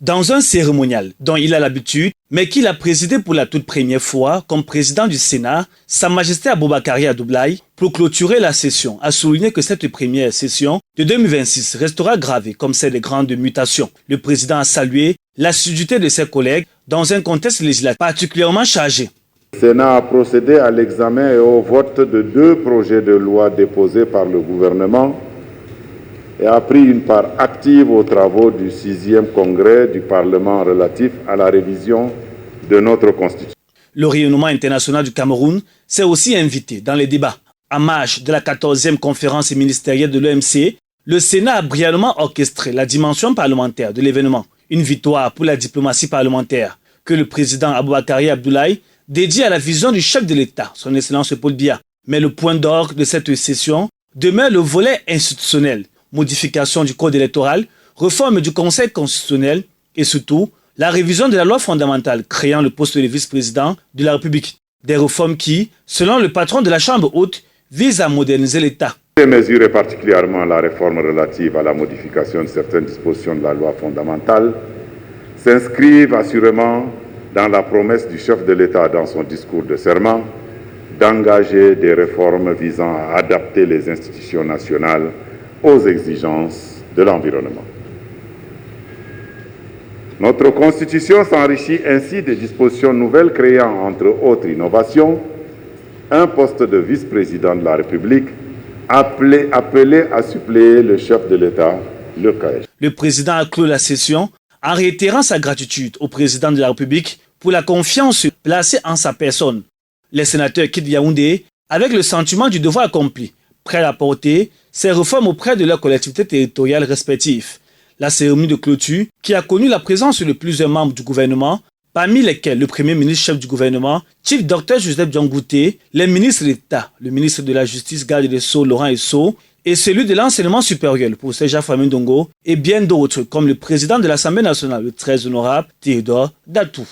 Dans un cérémonial dont il a l'habitude, mais qu'il a présidé pour la toute première fois comme président du Sénat, Sa Majesté Aboubakary Abdoulaye, pour clôturer la session, a souligné que cette première session de 2026 restera gravée comme celle des grandes mutations. Le président a salué l'assiduité de ses collègues dans un contexte législatif particulièrement chargé. Le Sénat a procédé à l'examen et au vote de 2 projets de loi déposés par le gouvernement et a pris une part active aux travaux du 6e congrès du Parlement relatif à la révision de notre Constitution. Le rayonnement international du Cameroun s'est aussi invité dans les débats. En marge de la 14e conférence ministérielle de l'OMC, le Sénat a brillamment orchestré la dimension parlementaire de l'événement. Une victoire pour la diplomatie parlementaire que le président Aboubakary Abdoulaye dédie à la vision du chef de l'État, son Excellence Paul Biya. Mais le point d'orgue de cette session demeure le volet institutionnel. Modification du code électoral, réforme du Conseil constitutionnel et surtout la révision de la loi fondamentale créant le poste de vice-président de la République. Des réformes qui, selon le patron de la Chambre haute, visent à moderniser l'État. Ces mesures et particulièrement la réforme relative à la modification de certaines dispositions de la loi fondamentale s'inscrivent assurément dans la promesse du chef de l'État dans son discours de serment d'engager des réformes visant à adapter les institutions nationales aux exigences de l'environnement. Notre Constitution s'enrichit ainsi des dispositions nouvelles créant, entre autres innovations, un poste de vice-président de la République appelé à suppléer le chef de l'État, le cas échéant. Le président a clos la session en réitérant sa gratitude au président de la République pour la confiance placée en sa personne. Les sénateurs quittent Yaoundé avec le sentiment du devoir accompli, prêts à porter ces réformes auprès de leurs collectivités territoriales respectives. La cérémonie de clôture, qui a connu la présence de plusieurs membres du gouvernement, parmi lesquels le Premier ministre chef du gouvernement, Chief Dr Joseph Diongouté, les ministres d'État, le ministre de la Justice, garde des Sceaux, Laurent Esso, et celui de l'enseignement supérieur, le professeur Jafamine Ndongo, et bien d'autres, comme le président de l'Assemblée nationale, le très honorable Théodore Datou.